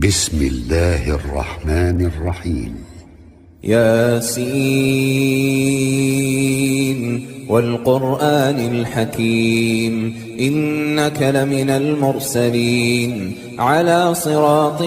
بسم الله الرحمن الرحيم. ياسين والقرآن الحكيم إنك لمن المرسلين على صراط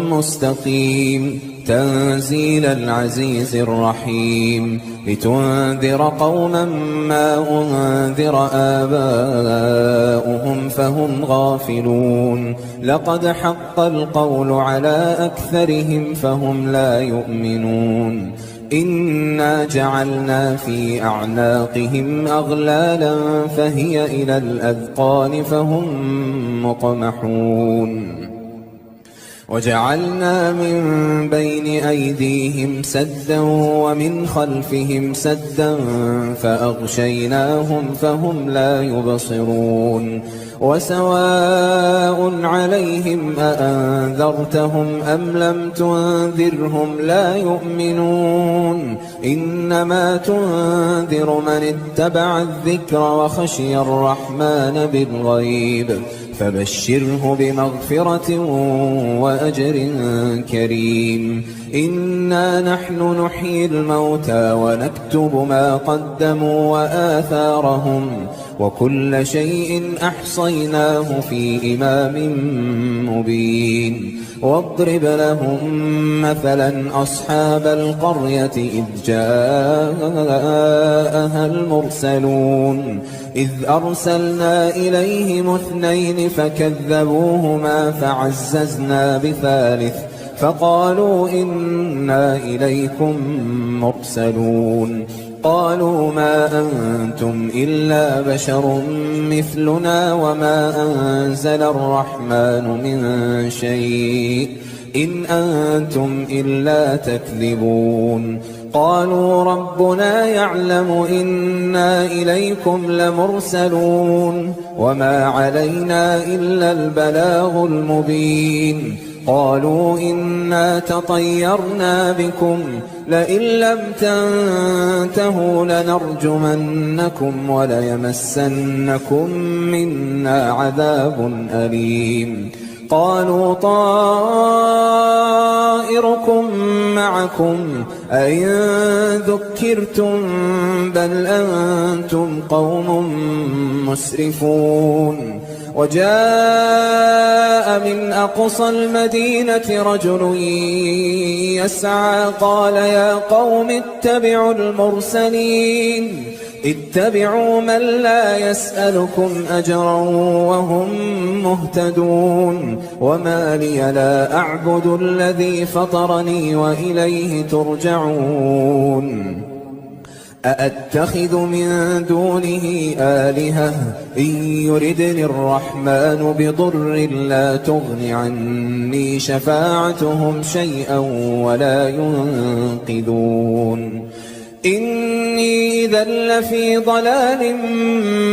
مستقيم تنزيل العزيز الرحيم لتنذر قوما ما أنذر آباؤهم فهم غافلون لقد حق القول على أكثرهم فهم لا يؤمنون إنا جعلنا في أعناقهم أغلالا فهي إلى الأذقان فهم مقمحون وجعلنا من بين أيديهم سدا ومن خلفهم سدا فأغشيناهم فهم لا يبصرون وسواء عليهم أأنذرتهم أم لم تنذرهم لا يؤمنون إنما تنذر من اتبع الذكر وخشي الرحمن بالغيب فبشره بمغفرة وأجر كريم إنا نحن نحيي الموتى ونكتب ما قدموا وآثارهم وكل شيء أحصيناه في إمام مبين واضرب لهم مثلا أصحاب القرية إذ جاءها المرسلون إذ أرسلنا إليهم اثنين فكذبوهما فعززنا بثالث فقالوا إنا إليكم مرسلون قالوا ما أنتم إلا بشر مثلنا وما أنزل الرحمن من شيء إن أنتم إلا تكذبون قالوا ربنا يعلم إنا إليكم لمرسلون وما علينا إلا البلاغ المبين قالوا إنا تطيرنا بكم لئن لم تنتهوا لنرجمنكم وليمسنكم منا عذاب أليم قالوا طائركم معكم أئن ذكرتم بل أنتم قوم مسرفون وجاء من أقصى المدينة رجل يسعى قال يا قوم اتبعوا المرسلين اتبعوا من لا يسألكم أجرا وهم مهتدون وما لي لا أعبد الذي فطرني وإليه ترجعون أأتخذ من دونه آلهة إن يردني الرحمن بضر لا تغن عني شفاعتهم شيئا ولا ينقذون إني إذا لفي ضلال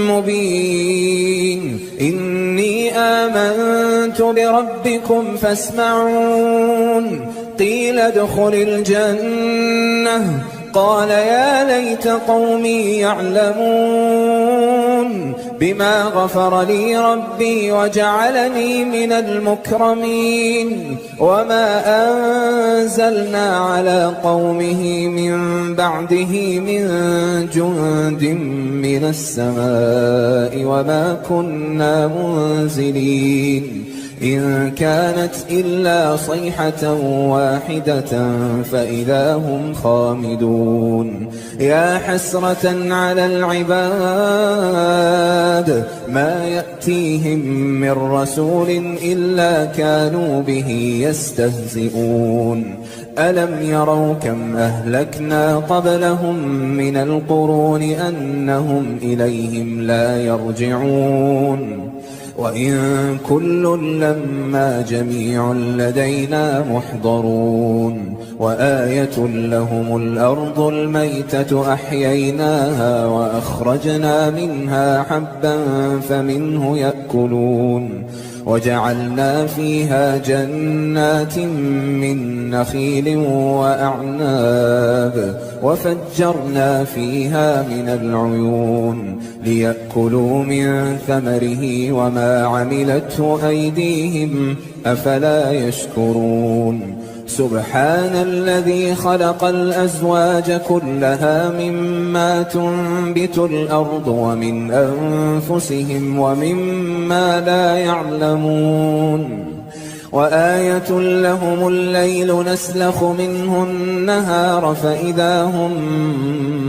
مبين إني آمنت بربكم فاسمعون قيل ادخل الجنة قال يا ليت قومي يعلمون بما غفر لي ربي وجعلني من المكرمين وما أنزلنا على قومه من بعده من جند من السماء وما كنا منزلين إن كانت إلا صيحة واحدة فإذا هم خامدون يا حسرة على العباد ما يأتيهم من رسول إلا كانوا به يستهزئون ألم يروا كم أهلكنا قبلهم من القرون أنهم إليهم لا يرجعون وإن كل لما جميع لدينا محضرون وآية لهم الأرض الميتة أحييناها وأخرجنا منها حبا فمنه يأكلون يأكلون وجعلنا فيها جنات من نخيل وأعناب وفجرنا فيها من العيون ليأكلوا من ثمره وما عملته أيديهم أفلا يشكرون سبحان الذي خلق الأزواج كلها مما تنبت الأرض ومن أنفسهم ومما لا يعلمون وآية لهم الليل نسلخ منه النهار فإذا هم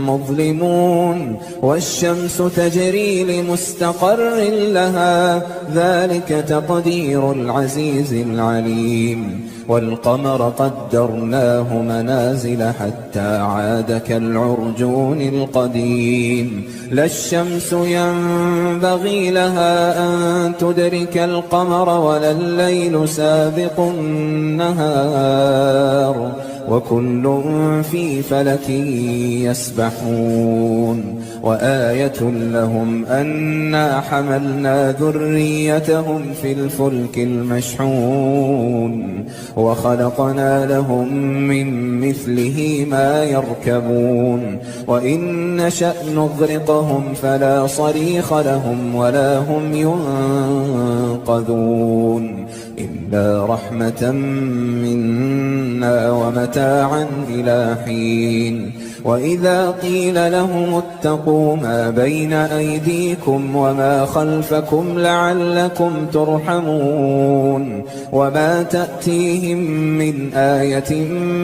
مظلمون والشمس تجري لمستقر لها ذلك تقدير العزيز العليم والقمر قدرناه منازل حتى عاد كالعرجون القديم لا الشمس ينبغي لها أن تدرك القمر ولا الليل سابق النهار وكل في فلك يسبحون وآية لهم أنا حملنا ذريتهم في الفلك المشحون وخلقنا لهم من مثله ما يركبون وإن نشأ نغرقهم فلا صريخ لهم ولا هم ينقذون إلا رحمة منا ومتاعا إلى حين وإذا قيل لهم اتقوا ما بين أيديكم وما خلفكم لعلكم ترحمون وما تأتيهم من آية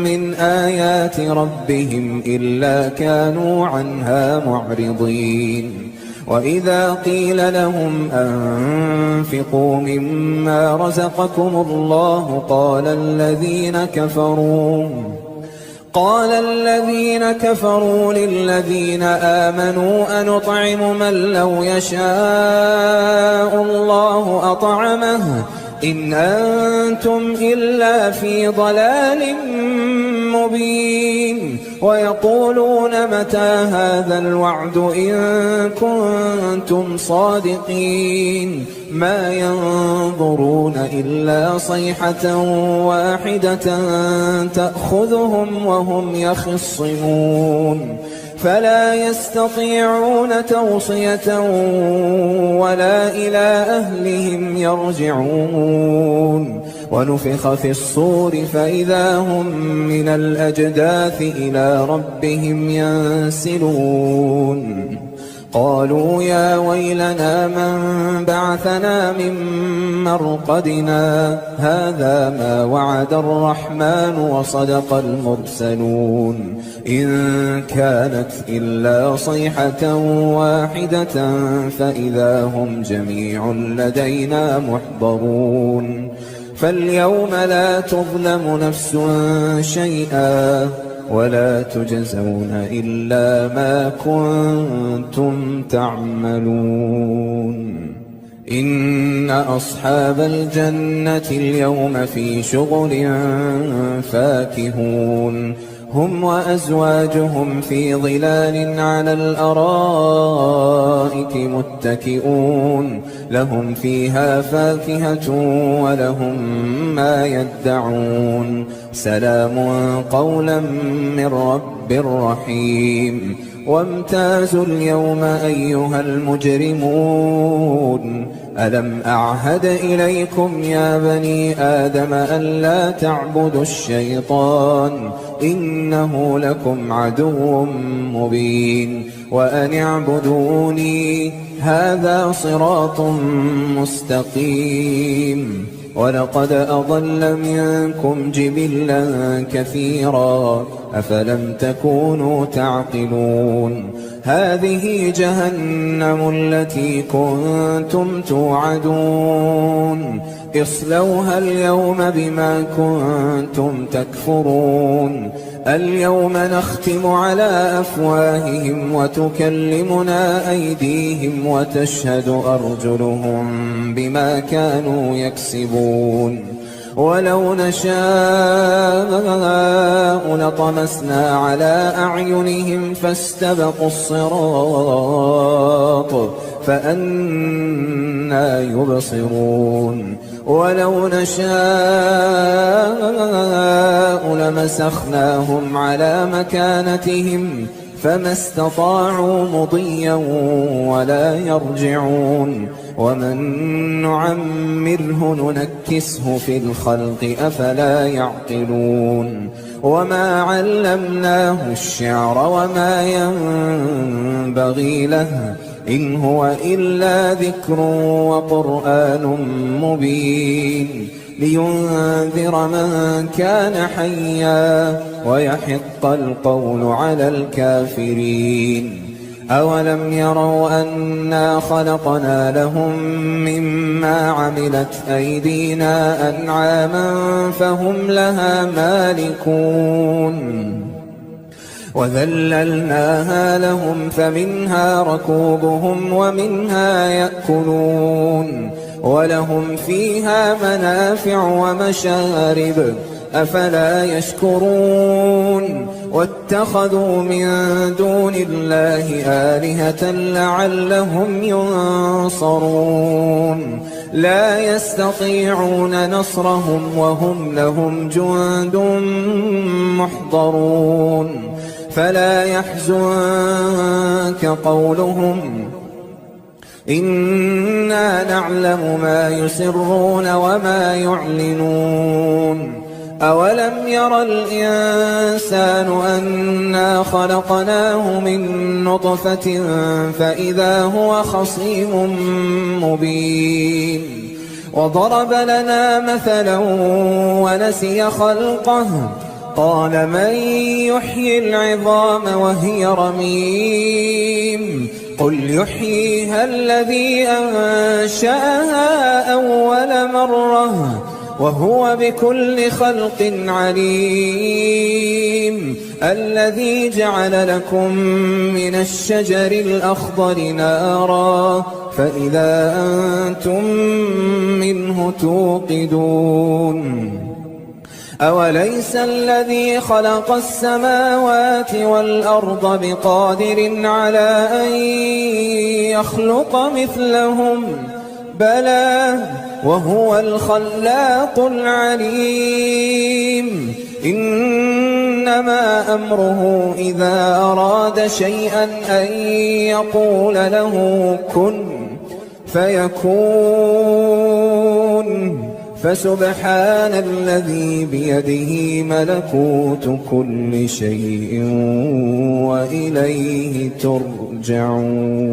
من آيات ربهم إلا كانوا عنها معرضين وإذا قيل لهم أنفقوا مما رزقكم الله قال الذين كفروا للذين آمنوا أنطعم من لو يشاء الله أطعمه إن أنتم إلا في ضلال مبين ويقولون متى هذا الوعد إن كنتم صادقين ما ينظرون إلا صيحة واحدة تأخذهم وهم يخصمون فلا يستطيعون توصية ولا إلى أهلهم يرجعون ونفخ في الصور فإذا هم من الأجداث إلى ربهم ينسلون قالوا يا ويلنا من بعثنا من مرقدنا هذا ما وعد الرحمن وصدق المرسلون إن كانت إلا صيحة واحدة فإذا هم جميع لدينا محضرون فاليوم لا تظلم نفس شيئا ولا تجزون إلا ما كنتم تعملون إن أصحاب الجنة اليوم في شغل فاكهون هم وأزواجهم في ظلال على الأرائك متكئون لهم فيها فاكهة ولهم ما يدعون سلام قولا من رب رحيم وامتازوا اليوم أيها المجرمون ألم أعهد إليكم يا بني آدم ألا تعبدوا الشيطان إنه لكم عدو مبين وأن اعبدوني هذا صراط مستقيم ولقد أضل منكم جبلا كثيرا أفلم تكونوا تعقلون هذه جهنم التي كنتم توعدون اصلوها اليوم بما كنتم تكفرون اليوم نختم على أفواههم وتكلمنا أيديهم وتشهد أرجلهم بما كانوا يكسبون ولو نشاء لطمسنا على أعينهم فاستبقوا الصراط فأنى يبصرون ولو نشاء لمسخناهم على مكانتهم فما استطاعوا مضيا ولا يرجعون ومن نعمره ننكسه في الخلق أفلا يعقلون وما علمناه الشعر وما ينبغي له إن هو إلا ذكر وقرآن مبين لينذر من كان حيا ويحق القول على الكافرين أولم يروا أنا خلقنا لهم مما عملت أيدينا أنعاما فهم لها مالكون وذللناها لهم فمنها ركوبهم ومنها يأكلون ولهم فيها منافع ومشارب أفلا يشكرون واتخذوا من دون الله آلهة لعلهم ينصرون لا يستطيعون نصرهم وهم لهم جند محضرون فلا يحزنك قولهم إنا نعلم ما يسرون وما يعلنون أولم ير الإنسان أنا خلقناه من نطفة فإذا هو خصيم مبين وضرب لنا مثلا ونسي خلقه قال من يحيي العظام وهي رميم قل يحييها الذي أنشأها أول مرة وهو بكل خلق عليم الذي جعل لكم من الشجر الأخضر نارا فإذا أنتم منه توقدون أوليس الذي خلق السماوات والأرض بقادر على أن يخلق مثلهم بلى وهو الخلاق العليم إنما أمره إذا أراد شيئا أن يقول له كن فيكون فسبحان الذي بيده ملكوت كل شيء وإليه ترجعون.